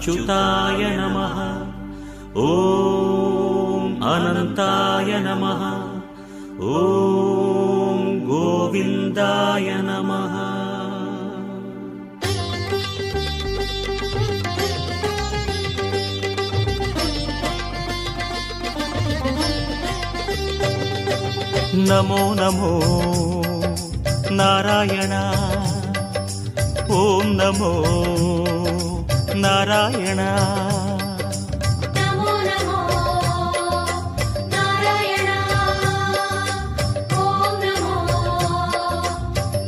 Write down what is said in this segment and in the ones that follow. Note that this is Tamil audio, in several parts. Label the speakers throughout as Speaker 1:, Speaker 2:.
Speaker 1: अच्युताय नमः ॐ अनन्ताय नमः ॐ गोविन्दाय नमः। नमो नमो नारायण ॐ नमो नारायण
Speaker 2: नमो नमो नारायण ॐ नमो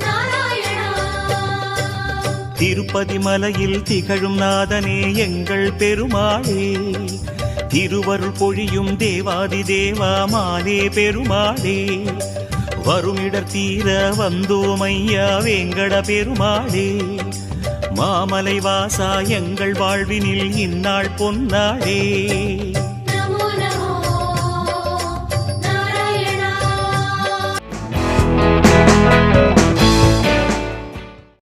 Speaker 2: नारायण।
Speaker 1: திருப்பதி மலையில் திகழும் நாதனே எங்கள் பெருமாளே, திருவருள் பொழியும் தேவாதி தேவா மாலே பெருமாளே, வருமிடர் தீர வந்தோமையா வேங்கட பெருமாளே, மாமலை வாசா எங்கள் வாழ்வினில் இந்நாள் பொன்னாளே।